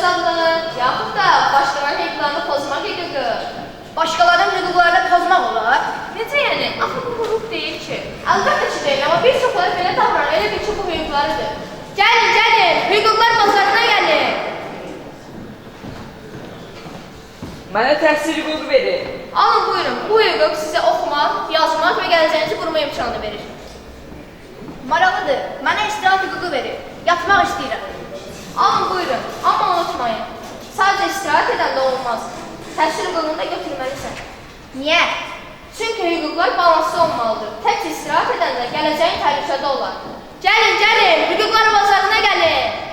azadlığını, yaxud da başqalarının hüquqlarını pozmaq hüququ. Başqalarının hüquqlarını pozmaq olar. Necə yəni? Axı bu hüquq deyil ki. Əlbəttə ki deyil, amma bir çoxları belə davranır, elə bir ki bu hüquqlarıdır. Gəlin, gəlin, hüquqlar bazarına gəlin. Mənə təhsil hüququ verir. Alın, buyurun, bu hüquq sizə oxumaq, yazmaq və gələcəyinizi qurma imkanı verir. Maraqlıdır, mənə istirahət hüququ verir. Yatmaq istəyirəm. Alın, buyurun, amma unutmayın. Sadəcə istirahət edən də olmaz. Təhsil hüququnu da götürməlisən. Niyə? Çünki hüquqlar balanslı olmalıdır. Tək istirahət edəndə gələcəyin təhlükədə olar. Gəlin, gəlin, hüquqlar bazarına gəlin.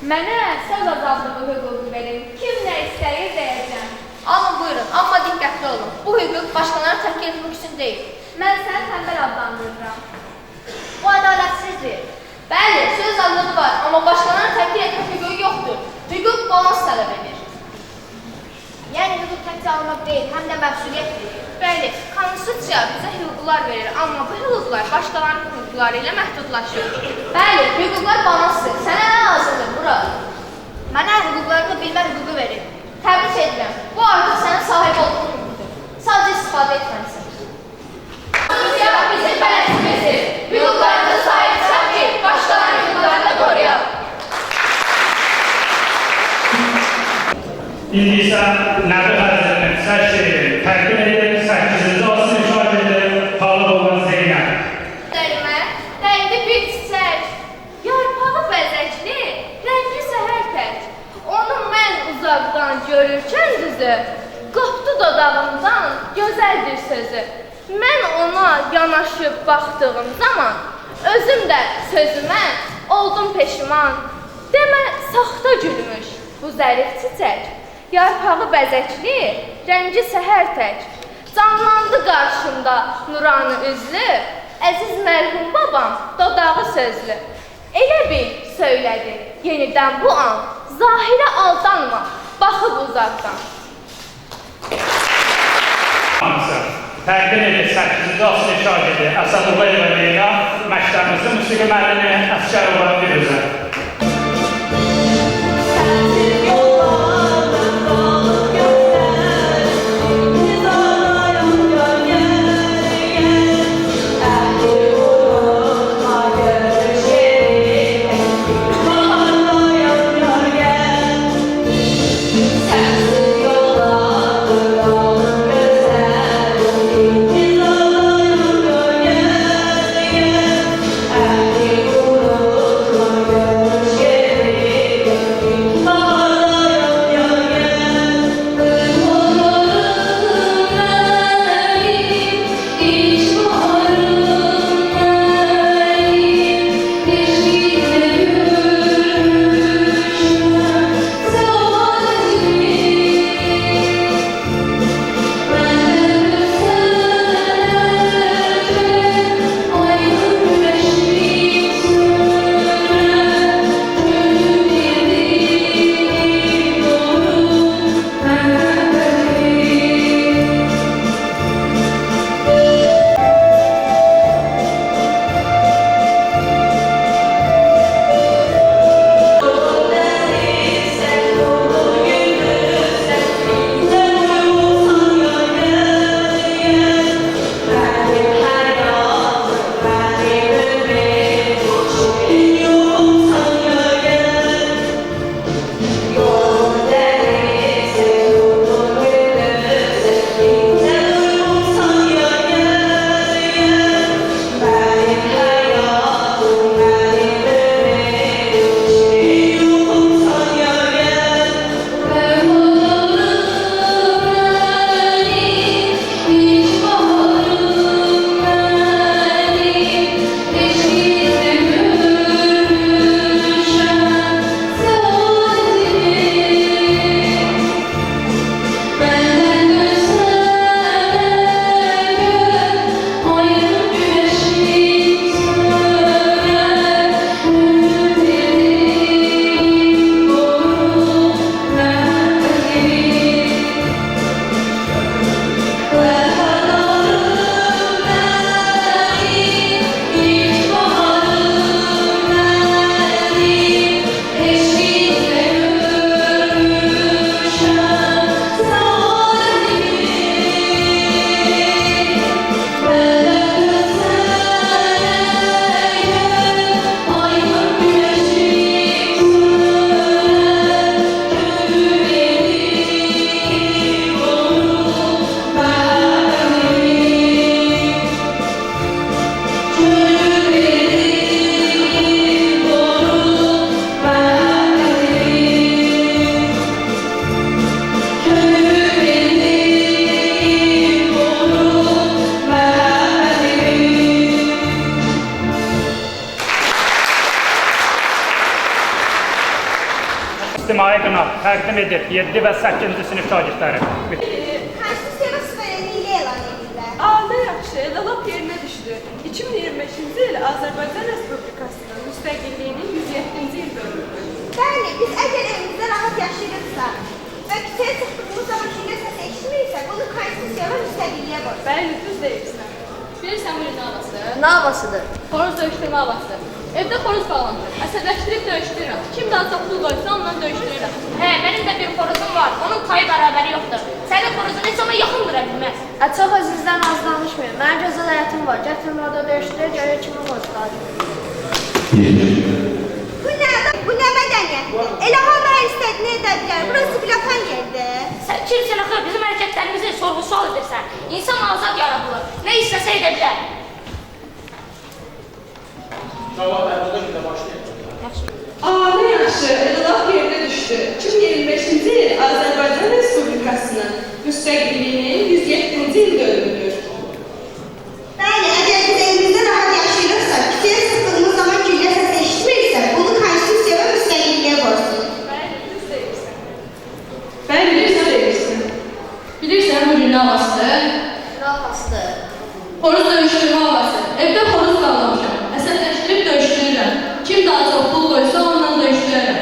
Mənə söz azadlığı hüququ verin. Kim nə istəyir deyəcəm. Alın, buyurun, amma diqqətli olun. Bu hüquq başqalarını təhqir etmək üçün deyil. Mən səni tənbəl adlandırıram. Bu ədalətsizdir. Bəli, söz azadlığı var, amma başqalarını təhqir etmək hüququ yoxdur. Hüquq balans tələb edir. Yəni hüquq təkcə almaq deyil, həm də məsuliyyətdir. Bəli, konstitusiya bizə hüquqlar verir, amma bu hüquqlar başqalarının hüquqları ilə məhdudlaşır. Bəli, hüquqlar balansdır. Sənə nə lazımdır bura? Mənə hüquqlarını bilmə hüququ verir. Təbrik edirəm. Bu artıq sənin sahib olduğun hüquqdur. Sadəcə istifadə etməlisən. Konstitusiya bizim bələdçimizdir. Hüquqlarımıza sahibsən ki, başqalarının hüquqlarını da qoruyaq. İndi isə Nəbi Həzrətinin sər şeiri təqdim edir, 8-ci olsun işaret edir, Talib olan Zeynəb. Dərimə, rəngi bir çiçək, yarpağı bəzəkli, rəngi səhər tək. Onu mən uzaqdan görürkən düzü, qopdu dodağımdan gözəldir sözü. Mən ona yanaşıb baxdığım zaman, özüm də sözümə oldum peşiman. Demə, saxta gülmüş bu zərif çiçək. Yarpağı bəzəkli, rəngi səhər tək. Canlandı qarşımda nuranı üzlü, əziz mərhum babam dodağı sözlü. Elə bil söylədi yenidən bu an, zahirə aldanma, baxıb uzaqdan. Təqdim edir, 8-ci olsun işaret edir, Əsədullah ilə Leyla, məktəbimizin musiqi müəllimi Əsgərova Firuzə. Yeah. ictimai qınaq təqdim edir 7 və 8-ci sinif şagirdləri. Konstitusiya suverenliyi elan edirlər. Aa, yaxşı, elə lap yerinə düşdü. 2025-ci il Azərbaycan Respublikasının müstəqilliyinin 107-ci il dönümüdür. Bəli, biz əgər evimizdə rahat yaşayırıqsa və küçəyə çıxdığımız zaman kimdə səs eşitmirsə, bunu konstitusiya və müstəqilliyə borcluyuq. Bəli, düz deyirsən. Bilirsən bu nə havası? Nə havasıdır? Xoruz döyüşdürmə havası. Evdə xoruz bağlanır. Əsəbləşdirib döyüşdürürəm. Kim daha çox pul qoysa onunla döyüşdürürəm. Benim de bir xoruzum var. Onun payı bərabəri yoxdur. Sənin xoruzun heç ona yaxın dura bilməz. Çox özünüzdən az danışmayın. Mənim gözəl həyatım var. Gətirin orada döyüşdürək, görək kimin borcludur. Bu nə mədəniyyətdir? Elə hamı hər istədiyini edə bilər. Burası bilatan yerdir. Sən kimsən axı bizim hərəkətlərimizi sorğu-sual edirsən. İnsan azad yaradılır. Nə istəsə edə bilər. Aa, nə yaxşı, elə lap yerinə düşdü. 2025-ci il Azərbaycan Respublikasının müstəqilliyinin 107-ci il dönümüdür. Bəli, əgər biz evimizdə rahat yaşayırıqsa, küçəyə çıxdığımız zaman güllə səs eşitmirsə, bunu konstitusiya və müstəqilliyə borcluyuq. Bəli, düz deyirsən. Bəli, düz deyirsən. Bilirsən bu gün nə havasıdır? Nə havasıdır? Xoruz döyüşdürmə havası. Evdə xoruz bağlamışam. Əsəbləşdirib döyüşdürürəm. Kim daha çox pul qoysa onunla döyüşdürürəm.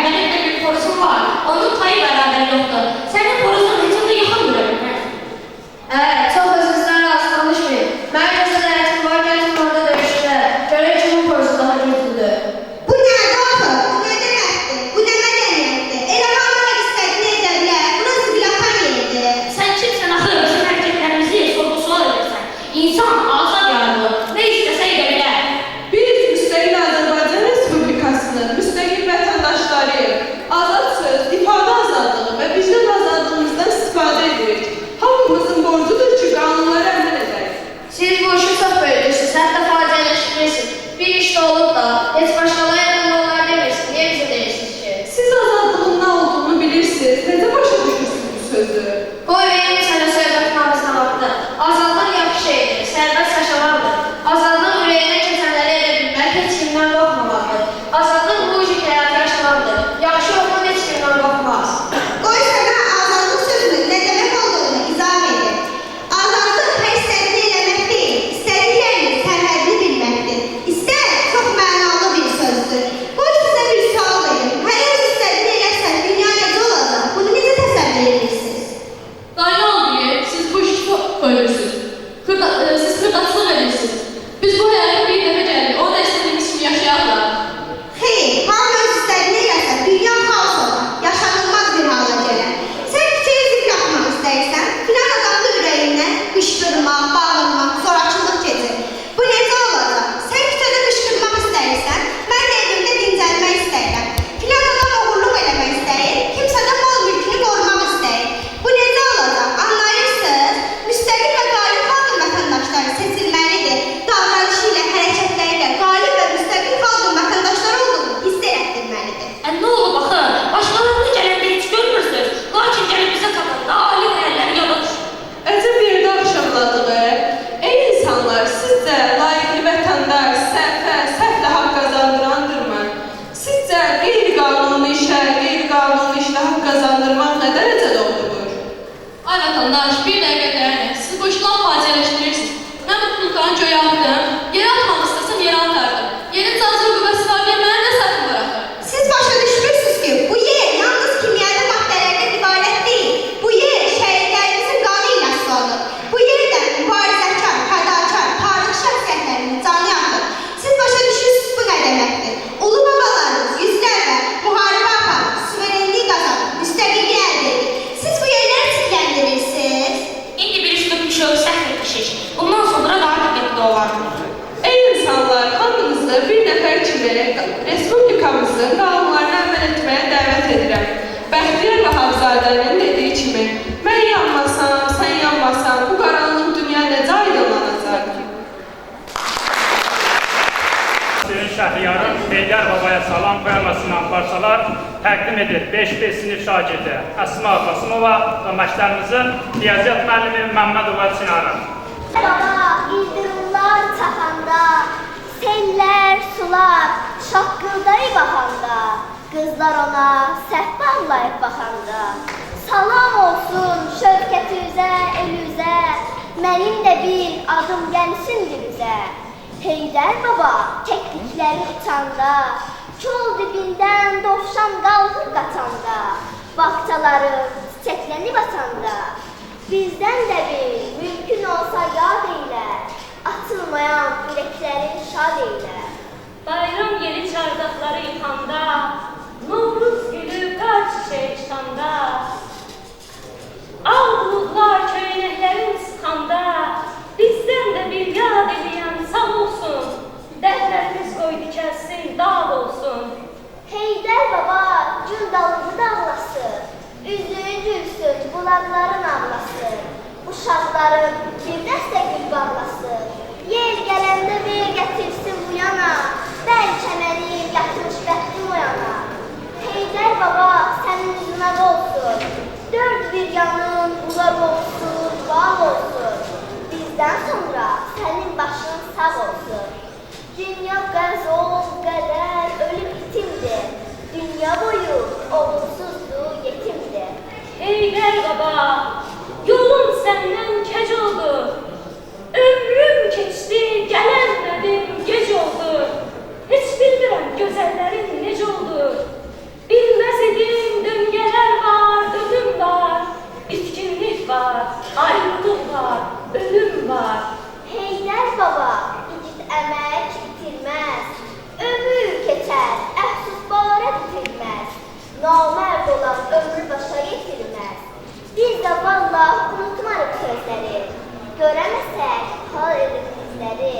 Benim de bir xoruzum var. Onun payı bərabəri yoxdur. Sənin xoruzun heç ona yaxın dura bilməz. Çox özünüzdən razı danışmayın. Mənim gözəl həyatım var, gətirin orada döyüşdürək. Görək kimin borcu daha güclüdür. Bu nədir axı? Bu nə deməkdir? Bu nə mədəniyyətdir? Elə hamı hər istədiyini edə bilər. Burası bilatan yerdir. Sən kimsən axı bizim hərəkətlərimizi sorğu-sual edirsən. İnsan azad yaradılır. Nə istəsə edə bilər. Biz müstəqil Azərbaycan Respublikasının müstəqil vətəndaşlarıyıq. Azad söz, ifadə azadlığı və vicdan azadlığımızdan istifadə edirik. Hamımızın borcudur ki, qanunlara əməl edək. Siz bu işi çox böyüdürsünüz, hətta faciələşdirirsiniz. Bir işdə olub da, heç başqaları yanında onlar demirsiniz. Niyə bizə deyirsiniz ki? Siz azadlığın nə olduğunu bilirsiniz. Necə başa düşürsünüz bu sözü? Qoy verim sənə söhbətin ağızlamakdır. Azadlıq yaxşı şeydir, sərbəst yaşamaqdır. Azadlıq ürəyinə keçənləri edə bilmək, heç kimdən qorxmamaqdır. Azadlıq mujik həyatı yaşamaqdır. Yaxşı oxun heç kimdən qorxmaz. Qoy sənə azadlıq sözünün nə demək olduğunu izah edir. Azadlıq hər istədiyini eləmək deyil, istədiklərinin sərhədini bilməkdir. İstər çox mənalı bir sözdür. Qoy sizə bir sual verim. Hər öz istədiyini eləsən, dünya necə olacaq? Bunu necə təsəvvür edirsiniz? Daha ne oluyor? Siz bu işi bölürsünüz. Siz xırdaçlıq edirsiniz. Biz bu həyata bir dəfə gəldik. O da istədiyimiz kimi yaşayarlar. Xeyr, hamı öz istədiyini eləsə, dünya xaos olar, yaşanılmaz bir hala gələr. Sən küçəyə zil yapmaq istəyirsən, filan adamın ürəyindən qışqırmaq, bağırmaq, zorakılıq keçir. Bu necə olacaq? Sən küçədə qışqırmaq istəyirsən, mən də evimdə dincəlmək istəyirəm. Filan adam oğurluq eləmək istəyir, kimsə də mal mülkünü qorumaq istəyir. Bu necə olacaq? Anlayırsınız? Müstəqil və qalib xalqın vətəndaşları seçilməlidir. Davranışı ilə, hərəkətləri ilə qalib və müstəqil xalqın vətəndaşları olduğunu hiss etdirməlidir. Ne olub axı? Başqalarını gələndə heç görmürsünüz. Lakin gəlib bizə çatanda ali dəyərləri yada düşür. Əcəb yerdə axşamladığı. Ey insanlar, sizcə layiqli vətəndaş səhvlə haqq qazandırandırmı? Sizcə qeyri-qanuni işə, qeyri-qanuni işlə haqq qazandırmaq nə dərəcə doğrudur? Ay vətəndaş, bir dəqiqə dəyənin. Siz bu işi laf faciələşdirirsiniz. Mən bu pulkanı göyə atdım. Yerə atmaq istəsəm yerə atardım. Yerin cazı qüvvəsi var deyə mənə nə səhvim var axı? Siz başa düşmürsünüz ki, bu yer yalnız kimyəvi maddələrdən ibarət deyil. Bu yer şəhidlərimizin qanı ilə sulanır. Bu yerdən mübarizəkar, fədakar, tarix şəxsiyyətlərinin canı yaxır. Siz başa düşürsünüz bu nə deməkdir? Ulu babalarımız yüzlərlə müharibə aparıb, suverenliyi qazanıb, müstəqilliyi əldə edib. Siz bu yerləri çirkləndirirsiniz. İndi bir üstü düşüyor, səhv etmişik. Bundan sonra daha diqqətli olalım. Ey insanlar, hamınızı bir nəfər kimi Respublikamızın qanunlarına əməl etməyə dəvət edirəm. Bəxtiyar Vahabzadənin dediyi kimi, mən yanmasam, sən yanmasan, bu qaranlıq dünya necə aydınlanacaq? Sizin Şəhriyarın Heydər Babaya salam poemasından parçalar təqdim edir 5B sinif şagirdi Əsma Qasımova və məktəbimizin riyaziyyat müəllimi Məmmədova Çinarı. Baba, ildırımlar çaxanda, sellər, sular şaqqıldayıb axanda, Qızlar ona səhv bağlayıb baxanda. Salam olsun şövkətinizə, elüzə, mənim də bir adım gəlsin dilizə. Heydər baba kəklikləri utanda, kol dibindən dovşan qalxır qatanda, bağçaların çiçəklənib atanda. Bizdən də bir mümkün olsa yad eylə, açılmayan ürəklərin şad eylə. Bayram yeri çardaqları yıxanda, Novruz gülü qar çiçeği çıxanda, ağ buludlar köynəklərin sıxanda, bizdən də bir yad eləyən sağ olsun, dərdlərimiz qoy dikəlsin, dağ olsun. Heydər baba gün dalını dağlasın, üzüyün gülsün, bulaqların ağlasın, uşaqların bir dəstə gül bağlasın, yer gələndə ver gətirsin bu yana, bəlkə məni yatmış bəxtim o yana. Heydər baba sənin üzün ağ olsun, dörd bir yanın ulaq olsun, bağ olsun, bizdən sonra sənin başın sağ olsun. Dünya qəzol, qədər, ölüm itimdir, dünya boyu oğulsuzdur, yetimdir. Heydər baba, yolum səndən kec oldu, ömrüm keçdi, gələnmədim, gec oldu. Heç bilmirəm gözəllərin necə oldu, bilməz idim döngələr var, dönüm var, bitkinlik var, ayrılıq var, ölüm var. Heydər baba, igid əmək bitirməz, ömür keçər, əfsus barə bitirməz, namərd olan ömrü başa yetirməz. Biz də vallah unutmarıq sözləri, görəməsək hal edib bizləri.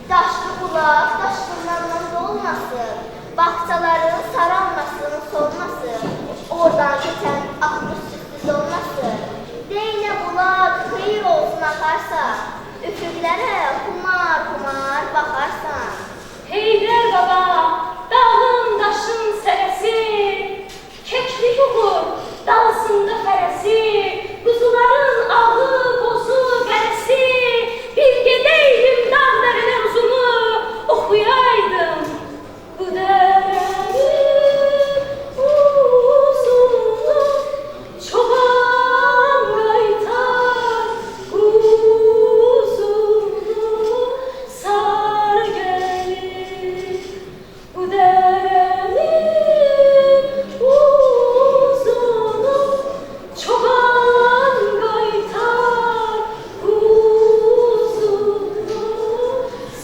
Daşlı bulaq, daşqınlarından dolmasın, bağçaların saralmasın, solmasın, oradan keçən axmış süssüz olmasın. Deynə bulaq, xeyir olsun axarsa, üfüqlərə kumar baxarsan. Heydər baba, dağın daşın sərəsi, kekli yuğur, dalsında fərəsi, quzuların ağı, bozu, qərəsi, bir gedəydim dağ dərənə uzunu, oxuyaydım bu dərənin uzunu, çoban qaytar quzunu, sarı gəlir bu dərənin uzunu, çoban qaytar quzunu,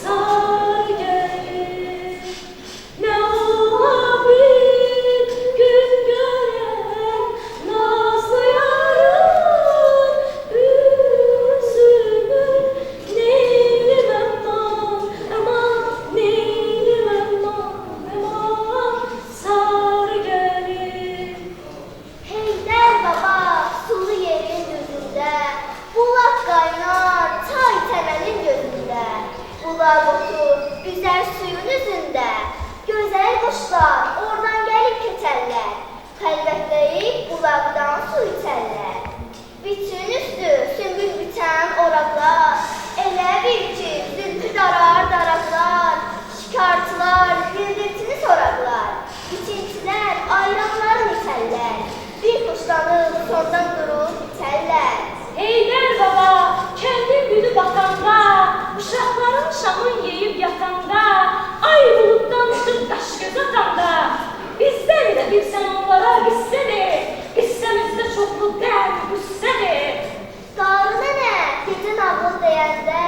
sarı gəlir. Nə ola bir gün görən nazlı yarın üzünü, neylim əman, əman, neylim əman, əman, sarı gəlir. Heydər baba, sulu yerin düzündə, bulaq qaynar, çay təmənin gözündə, bulaq otur, üzər suyun üzündə, gözəl quşlar oradan gəlib keçərlər, xəlvətləyib bulaqdan su içərlər. Bütün üstü sümbül bitən oraqlar, elə bil ki, zülfü darar daraqlar, şikartılar, bildirtini soraqlar, biçintilər ayranlarını içərlər, bir kuşlanıb sondan durub bitərlər. Heydər baba, kəndin günü batanda, uşaqların şamın yeyib yatanda, ay buluddan çıxıb qaş göz atanda, bizdən də bir sən onlara qissədir, qissəmizdə çoxlu dərd, qüssədir. Qarı nənə, gecə nağıl deyəndə,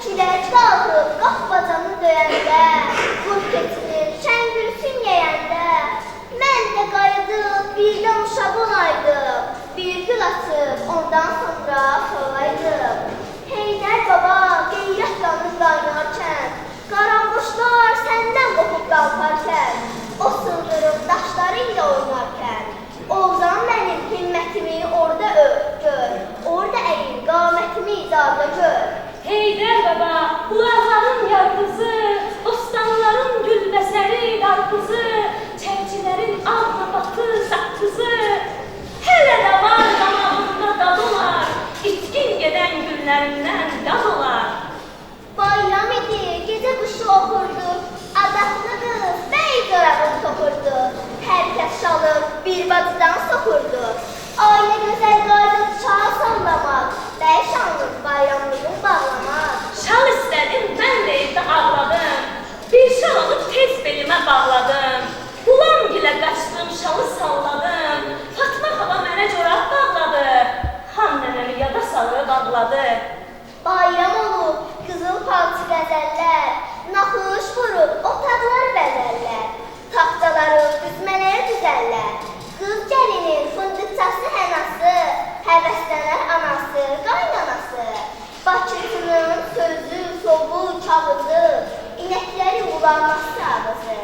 kilək qalxıb qapbacanı döyəndə, qur keçinir, şəngülsün yeyəndə, mən də qayıdıb birdən uşaq olaydım, bir gül açıb ondan sonra solaydım. Heydər baba, qeyrət qanın qaynarkən, qaranquşlar səndən qopub qalxarkən, o sıldırıb daşları ilə oynarkən, Oğuzan mənim himmətimi orada gör, orada əyil qamətimi idarda gör. Heydər baba, bulaqların yarpızı, bostanların gülbəsəri, qarpızı, çərçilərin ağ nabatı, saqqızı, hələ də var damağında dadı var, gözəllər. Qız gəlinin fındıqçası hənası, həvəslənər anası, qaynanası. Bakıcının sözü, sovu, kağızı, inəkləri bulanması ağızı.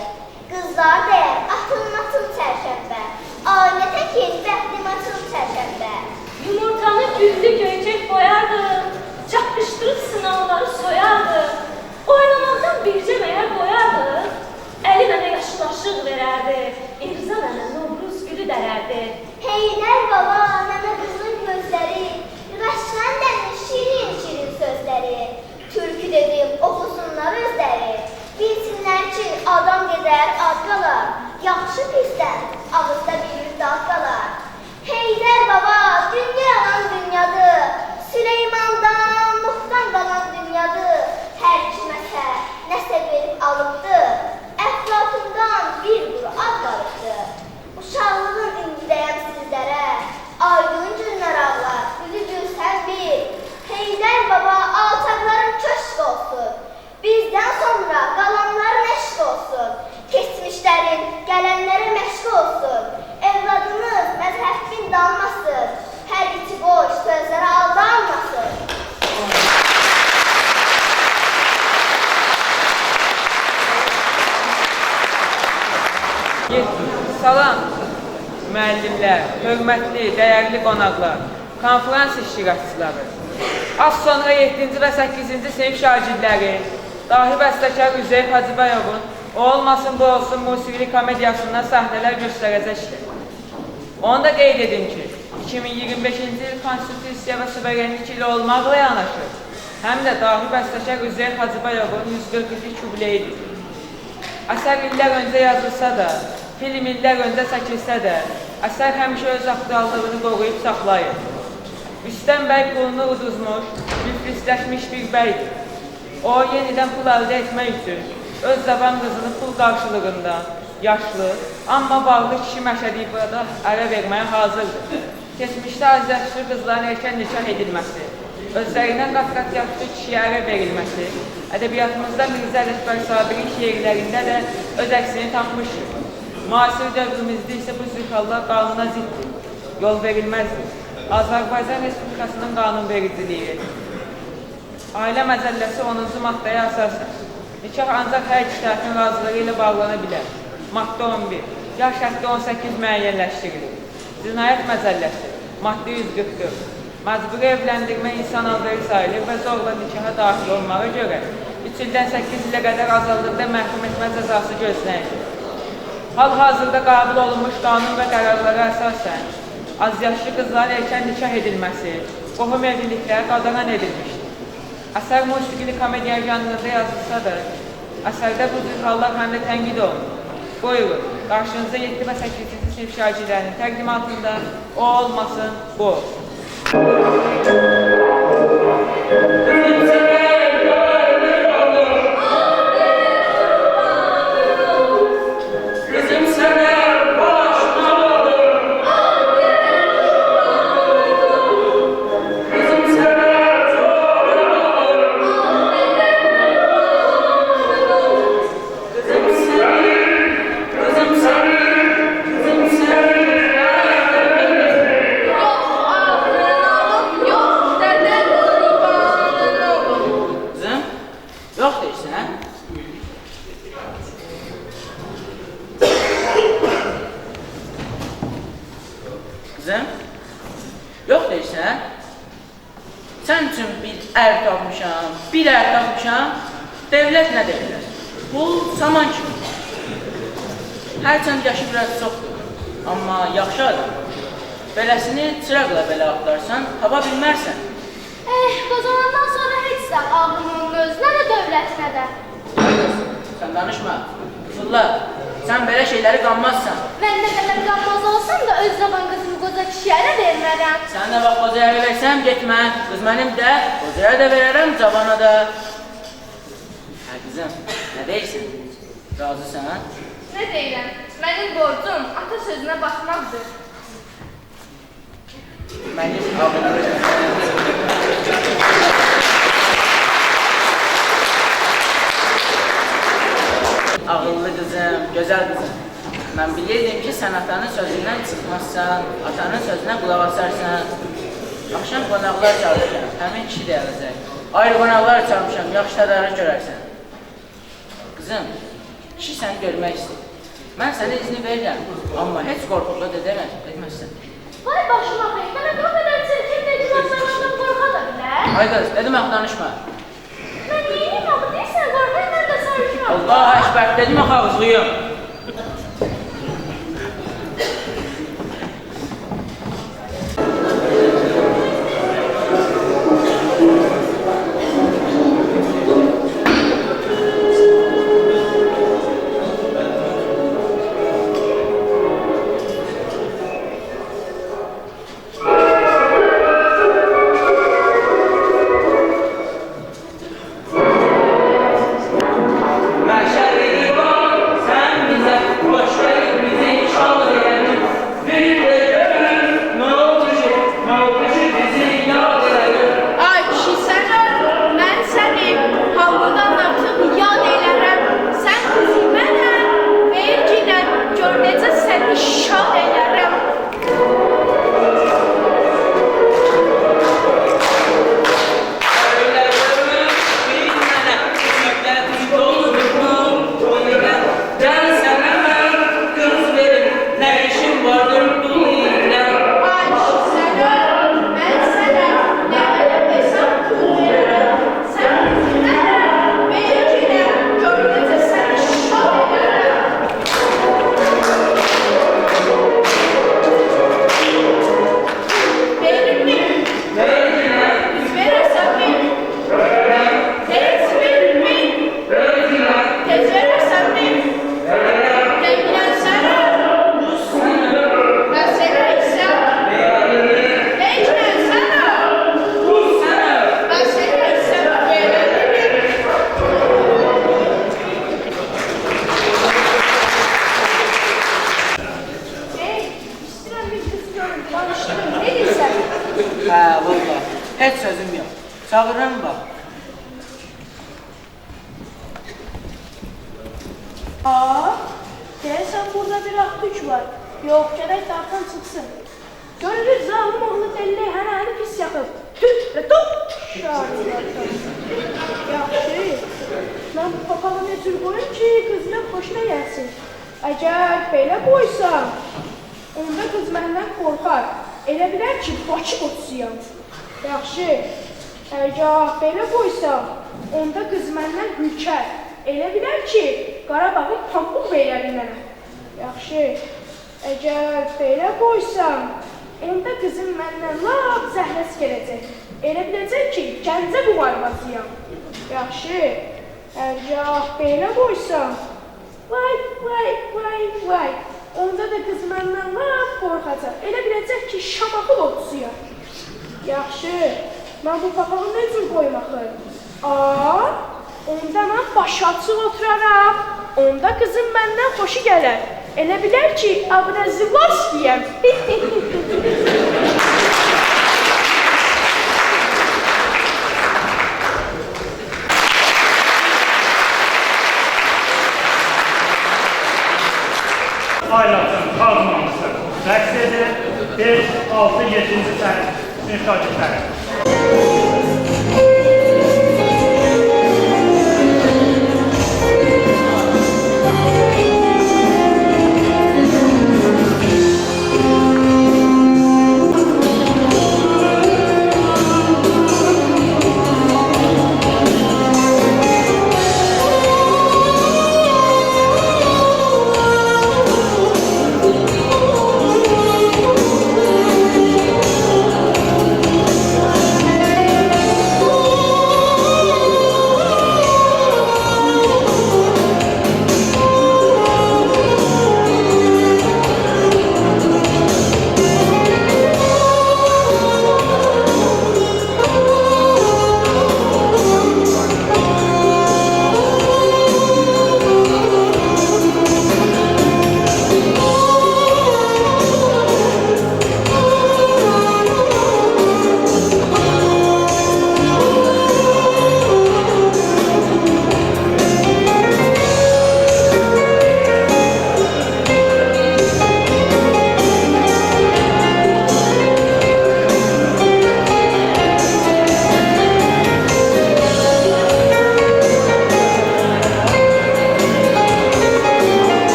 Qızlar deyər, atılmasın çərşənbə, ailə təkin, bəxtimasın çərşənbə. Yumurtanı güldü göycək boyardı, çapışdırıb sınavları soyardı. Oynamaqdan bircə məyər qoyardı, Əli mənə yaşılaşıq verərdi, İrza mənə Novruz gülü dərərdi. Heydər baba, nənə qızın gözləri, Rəşvən dənir şirin-şirin sözləri. Türkü dedim, oxusunlar özləri, bilsinlər ki, adam gedər, ad qalar, yaxşı pisdən, ağızda bir dad qalar. Heydər baba, dünya yalan dünyadır, Süleymandan, Nuhdan qalan dünyadır. Hər kiməsə nəsə verib alıbdı, əflatından bir quru ad qalıbdı. Uşaqlığın indidəyəm sizlərə, aydın günlər ağlar, üzü gülsən bir. Heydər baba, alçaqların köşk olsun, bizdən sonra qalanların eşq olsun. Keçmişlərin gələnlərə məşq olsun, evladınız məzhəbbin dalmasın, hər içi boş sözlərə aldanmasın. Salam, müəllimlər, hörmətli, dəyərli qonaqlar, konferans iştirakçıları. Az sonra 7-ci və 8-ci sinif şagirdləri, dahi bəstəkar Üzeyir Hacıbayovun O olmasın bu olsun musiqili komediyasından səhnələr göstərəcəkdir. Onu da qeyd edin ki, 2025-ci il konstitusiya və suverenlik ili olmaqla yanaşı, həm də dahi bəstəkar Üzeyir Hacıbayovun 142 jubileyidir. Əsər illər öncə yazılsa da, film illər öncə çəkilsə də, əsər həmişə öz aktuallığını qoruyub saxlayır. Rüstəm bəy pulunu uduzmuş, müflisləşmiş bir bəydir. O, yenidən pul əldə etmək üçün öz zaban qızını pul qarşılığında yaşlı, amma bağlı kişi məşədiqada ərə verməyə hazırdır. Keçmişdə azyaşlı qızların erkən nikah edilməsi, özlərindən qat-qat yaşlı kişiyə ərə verilməsi, ədəbiyyatımızda Mirzə Ələkbər Sabirin şeirlərində də öz əksini tapmışdır. Müasir dövrümüzdə isə bu zülhallar qanuna ziddir, yol verilməzdir. Azərbaycan Respublikasının qanunvericiliyi, ailə məzəlləsi 10-cu maddəyə əsasən, nikah ancaq hər iki tərəfin razılığı ilə bağlana bilər. Maddə 11, yaş həddi 18 müəyyənləşdirilir. Cinayət məzəlləsi, maddə 144, məcburi evləndirmə insan alveri sayılır və zorla nikaha daxil olmağa görə 3 ildən 8 ilə qədər azadlıqda məhkum etmə cəzası gözlənilir. Hal-hazırda qəbul olunmuş qanun və qərarlara əsasən, azyaşlı qızların erkən nikah edilməsi, qohum evlilikləri qadağan edilmişdir. Əsər musiqili komediya janrında yazılsa da, əsərdə bu cür hallar həm də tənqid olunur. Buyurun, qarşınızda 7 və 8-ci sinif şagirdlərinin təqdimatında O olmasın bu. Qızım, yox deyirsən, sən üçün bir ər tapmışam, bir ər tapmışam, devlət nə deyirlər? Pul saman kimi. Hərçənd yaşı biraz çoxdur, amma yaxşı adam. Beləsini çıraqla belə axtarsan, tapa bilmərsən. O zamandan sonra heç sən ağlının özünə də dövlətinə də. Sən danışma, Fulla, sən belə şeyləri qanmazsan. Mən nə qədər qanmaz olsam da öz zaman qızımı qoca kişiyə də vermərəm. Sən nə vaxt qocaya versəm, getmə. Qız mənim də, qocaya da verərəm, cabana da. Hə, qızım, nə deyirsən? Razısan? Nə deyirəm? Mənim borcum ata sözünə baxmaqdır. Mənim ağıllı. Ağıllı qızım, gözəl qızım. Mən Bilirdim ki, sən atanın sözündən çıxmazsan, atanın sözünə qulaq asarsan. Axşam qonaqlar çalışacaq, həmin kişi də gələcək. Ayrı qonaqlar çalmışam, yaxşı tədarük görərsən. Qızım, kişi səni görmək istəyir. Mən sənə izni verirəm, amma heç qorxuqla da etməzsən. Vay başıma xeyr, mənə o qədər çirkin dedim, ondan qorxa da bilər. Ay qız, dedim danışma. Mən neyim ama deyirsən, qorxayım, mən də sarışıram. Allah əşbər, dedim ağızlıyım. Heç sözüm yox. Çağırırım bax. Deyəsən burada bir axtüç var. Yox, gərək dartan çıxsın. Görürüz, zalım oğlu dəlli hənəni pis yaxıb. Tüt və top! Yaxşı, mən bu papalı ne tür qoyum ki, qızına xoşuna gəlsin. Əgər belə qoysam, onda qız məndən qorxar. Elə bilər ki, Bakı qoçusuyam. Yaxşı, əgər belə qoysam, onda qız məndən hülkər. Elə bilər ki, Qarabağın Pambul beylərindənəm. Yaxşı, əgər belə qoysam, onda qızım məndən lap zəhləs gələcək. Elə biləcək ki, Gəncə qumarmazıyam. Yaxşı, əgər belə qoysam, vay, onda da qız məndən lap qorxacaq. Elə biləcək ki, Şamaxı lotusuyam. Yaxşı, mən bu papağı nə cür qoyum axı? Onda mən başı açıq oturaram, onda qızım məndən xoşu gələr. Elə bilər ki, Abrazivlovskiyəm. Aylatın, qalmamışdır. Rəqs edir 5, 6, 7-ci sənət şagirdləri.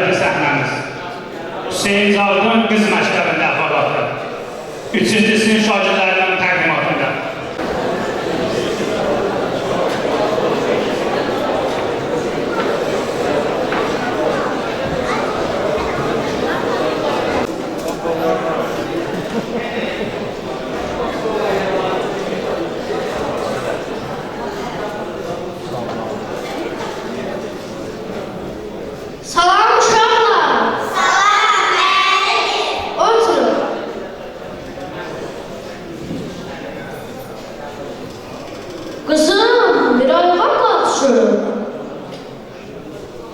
növbəti səhnəmiz. Hüseyin Zavudun qız məktəbində əhvalatı. 3-cü sinif şagirdlərinin təqdimatında. Salam uşaqlar. Oturun. Kızım, bir ayva kalsın.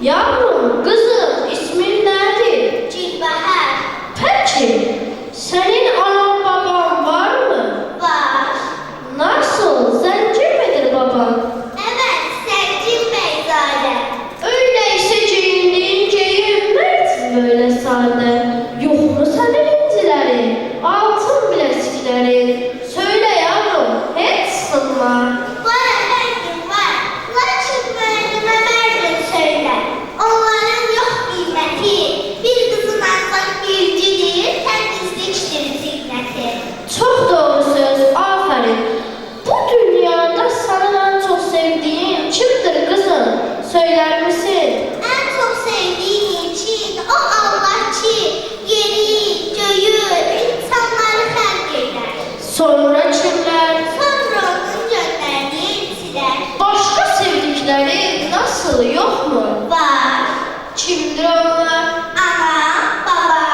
Yavrum, kızım, ismin nedir? Cilbahar Peki, senin anan baban var mı? var. Nasıl, zengin midir baban? Evet, Sevgin Beyzade. Öyleyse giyindiğin giyinmez böyle sade. Yok mu senin incileri, altın bilezikleri? Söyle yavrum, hiç sınma. Var efendim var. Lakin müellime merdim söyler. Onların yok kıymeti. Bir kızın ancak gülcüdür, temizliktir ziyneti. Çok doğru söz, aferin. Bu dünyada sana en çok sevdiğin kimdir kızım? Söyler misin? En çok sevdiğim için o Allah ki yeri, göğü, insanları həlq eder. Sonra kimler? Sonra onun gönderdiği elçiler Başka sevdikleri nasıl, yok mu? var. Kimdir onlar? Ana, baba,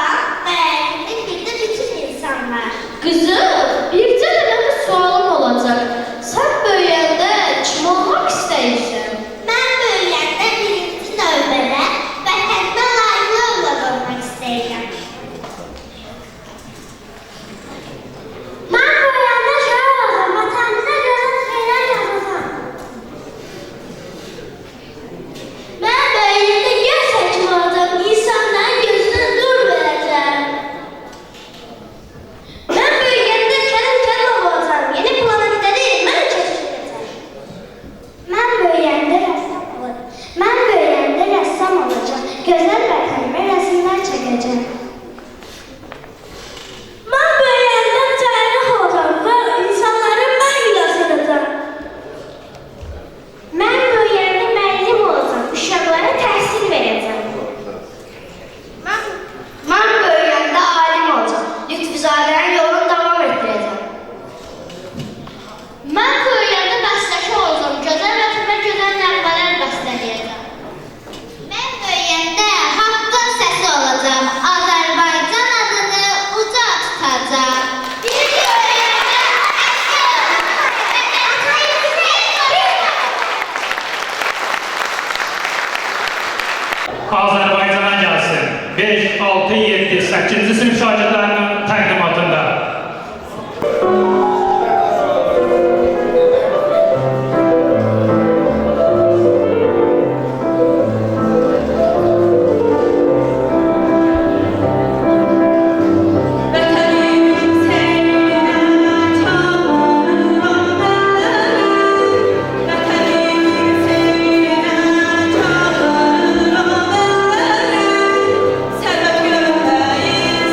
müellimin bir de bütün insanlar. Kızım, bir tane bir sualım olacak. Sen böyleyende kim olmak istersin? Ben böyleyende birinci növbədə vətəndə layıqlı övlad olmaq istəyirəm. Ben böyleyende şöyle olacağım, vətənimizə gözəl şeylər yazacağım. Ben böyleyende göz həkim olacağım, insanların gözünə nur verəcəm. Ben böyleyende kəlim olacağım, yeni planetləri mən keşf edəcəm. Ben böyleyende rəssam olacağım. Ben böyleyende rəssam olacağım. Gözəl vətənimə rəsmlər çəkəcəm. Ben böyleyende cərrah olacağım və insanları mən güləşdirəcəm. Ben böyleyende müəllim olacağım. Uşaqlara təhsil verəcəm. Ben böyleyende alim olacağım. Lütfüzadənin yolunu davam etdirəcəm. Ben böyleyende bəstəçi olacağım. Gözəl vətənə gözəl nəğmələr bəstələyəcəm. Ben böyleyende haqqın səsi olacağım. Azərbaycan adını uca tutacağım. Bir böyleyende Azərbaycana gəlsin. 5, 6, 7, 8-ci sinif şagirdlərinin təqdimatında. Səbət görməyiz,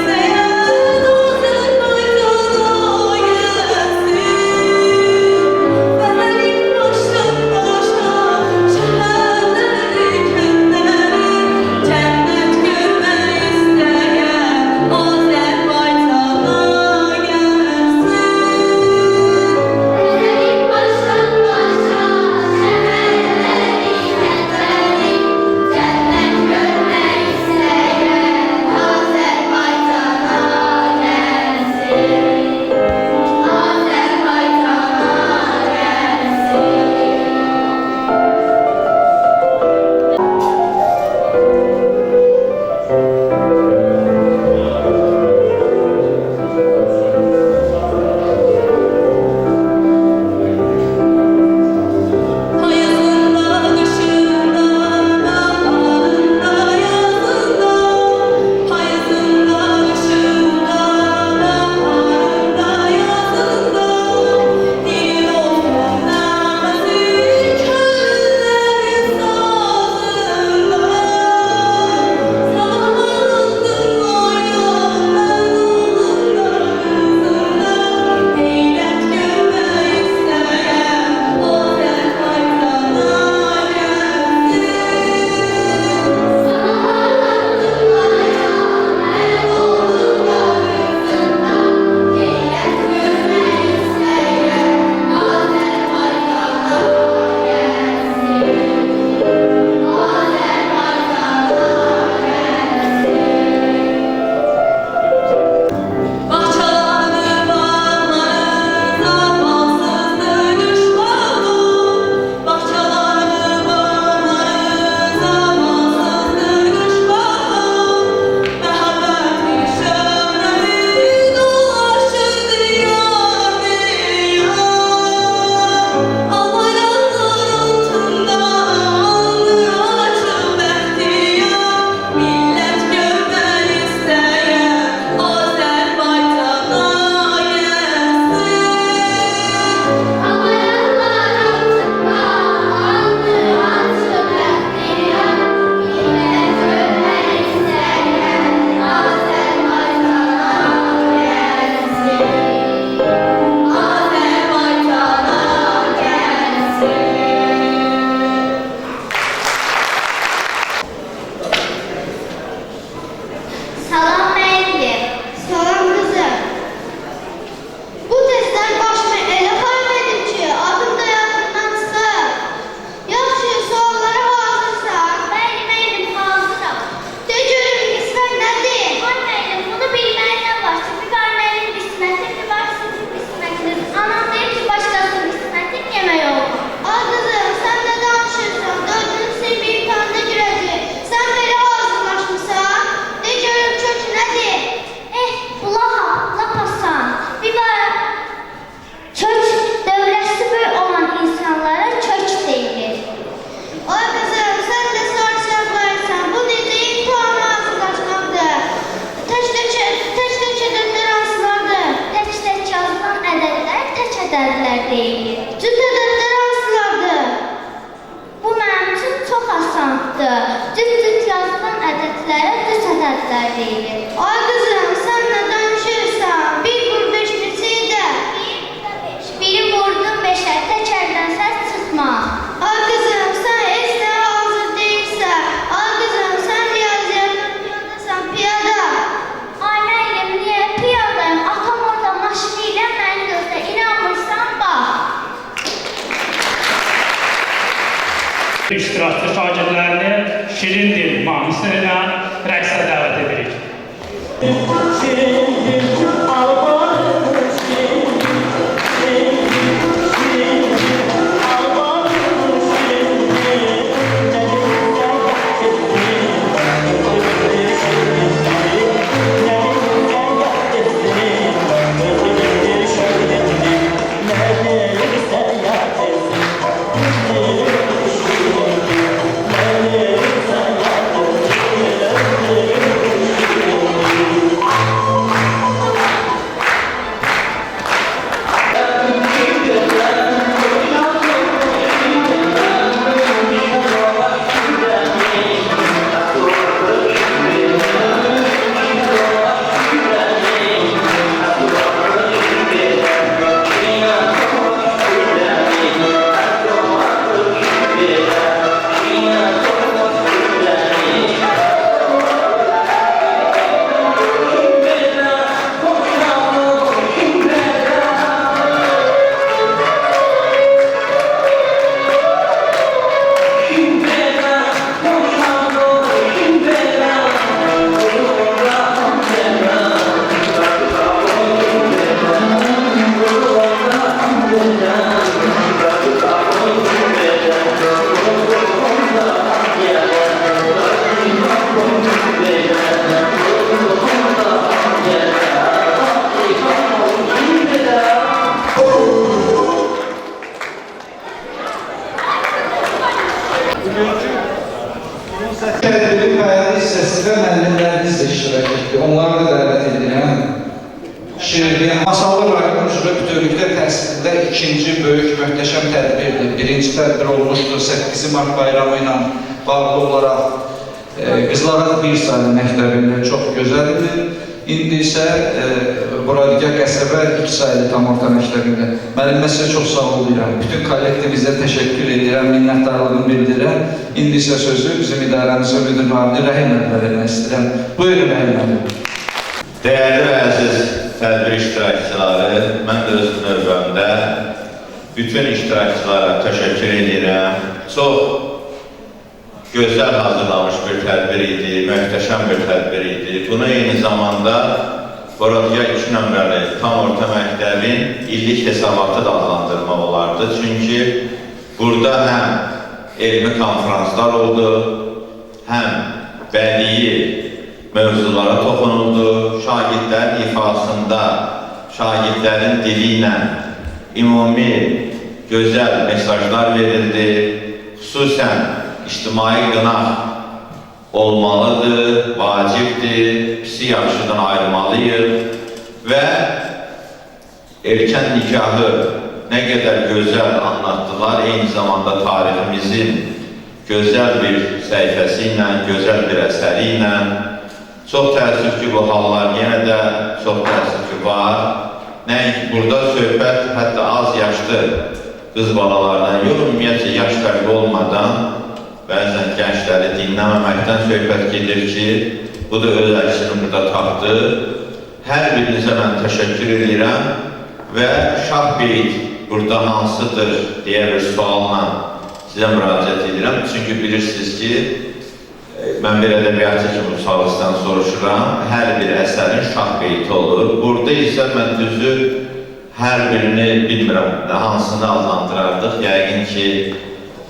Salam müəllim. Salam qızım. Bu testdən başımı elə xarab edim ki, adım da yadımdan çıxır. Yaxşı, suallara hazırsan. Bəli, müəllim, hazıram. De görüm qismət nədir? Ay müəllim, bunu bilməyə nə var? Vüqar mənim qismətim, Vüqar sizin qismətiniz. Anam deyir ki, başqasının qismətin yemək olur. Ay qızım, sən nə danışırsan? 4-cü sinif imtahanda girəcək. Sən belə hazırlaşmısan? De görüm kökü nədir? Lap asan. Vüqar, kök dövrəsi böyük olan insanlara kök deyilir. Ay qızım, sən də sarışaq varsan. Bu necə imtahana hazırlaşmaqdır? Tək-tək ədədlər hansılardır? Tək-tək yazılan ədədlər tək ədədlər deyilir. Cüt ədədlər hansılardır? Bu mənim üçün çox asandır. Cüt-cüt yazılan ədədlərə cüt ədədlər deyilir. Ay qızım, sən nə danışırsan? 1 vur 5 neçə edər? Biri vurdum 5'ə, təkərdən səs çıxmaz. Ay qızım, sən heç nə hazır deyilsən. Ay qızım, sən riyaziyyatdan piyadasan, piyada. Ay müəllim, niyə piyadayım? Atam orada maşını ilə məni gözlə. İnanmırsan, bax. İştirakçı şagirdlərini şirin dil mahnısı ilə rəqsə dəvət edirik. Tədbirin bəyan hissəsi və müəllimləriniz də iştirak etdi. Onları da dəvət edirəm. Şirin, Masallı rayon üzrə bütövlükdə təhsildə ikinci böyük möhtəşəm tədbirdir. Birinci tədbir olmuşdur 8 mart bayramı ilə bağlı olaraq Qızlar bir saylı məktəbində çox gözəldir. İndi isə Buradigah qəsəbə 2 saylı tam orta məktəbində. Müəllimə sizə çox sağ ol deyirəm. Bütün kollektivizə təşəkkür edirəm, minnətdarlığımı bildirirəm. İndi isə sözü bizim idarəmizə müdir müavini Rəhimlə vermək istəyirəm. Buyurun Rəhimlə. Dəyərli və əziz tədbir iştirakçıları, mən də öz növbəmdə bütün iştirakçılara təşəkkür edirəm. Çox gözəl hazırlanmış bir tədbir idi, möhtəşəm bir tədbir idi. Bunu eyni zamanda Buradigah 2 nömrəli tam orta məktəbin illik hesabatı da adlandırmaq olardı. Çünki burada həm elmi konferanslar oldu, həm bədii mövzulara toxunuldu, şagirdlərin ifasında, şagirdlərin dili ilə ümumi gözəl mesajlar verildi. Xüsusən ictimai qınaq olmalıdır, vacibdir, pisi yaxşıdan ayırmalıyıq və erkən nikahı nə qədər gözəl anlattılar, eyni zamanda tariximizin gözəl bir səhifəsi ilə, gözəl bir əsəri ilə. Çox təəssüf ki, bu hallar yenə də çox təəssüf ki, var. Nəinki burada söhbət hətta az yaşlı qız balalardan, yox, ümumiyyətlə yaş fərqi olmadan bəzən gəncləri dinləməməkdən söhbət gedir ki, Bu da öz əksini burada tapdı. Hər birinizə mən təşəkkür edirəm və Şah Beyt burada hansıdır deyə bir sualla sizə müraciət edirəm. Çünki bilirsiniz ki, mən bir ədəbiyyatçı kimi Çalıstan soruşuram, hər bir əsərin Şah Beyti olur. Burada isə mən düzü hər birini bilmirəm, hansını adlandırardıq. Yəqin ki,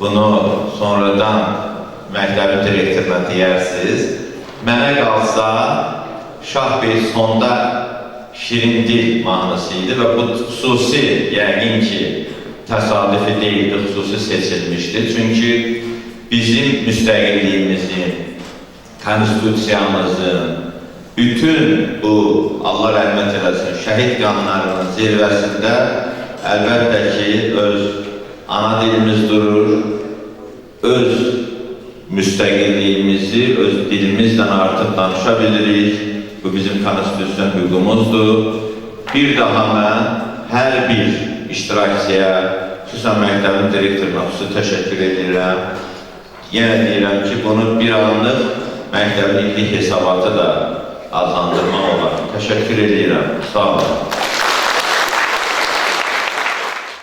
bunu sonradan məktəbin direktoruna deyərsiniz. Mənə qalsa, Şah Beyt sonda şirin dil mahnısı idi və bu xüsusi, yəqin ki, təsadüfi deyildi, xüsusi seçilmişdi. Çünki bizim müstəqilliyimizin, konstitusiyamızın, bütün bu, Allah rəhmət eləsin, şəhid qanlarının zirvəsində əlbəttə ki, öz ana dilimiz durur, öz müstəqilliyimizi, öz dilimizlə artıq danışa bilirik. Bu bizim konstitusyon hüququmuzdur. Bir daha mən hər bir iştirakçıya, xüsusən məktəbin direktoruna xüsusi təşəkkür edirəm. Yenə deyirəm ki, bunu bir anlıq məktəbin illik hesabatı da adlandırmaq olar. Təşəkkür edirəm. Sağ olun.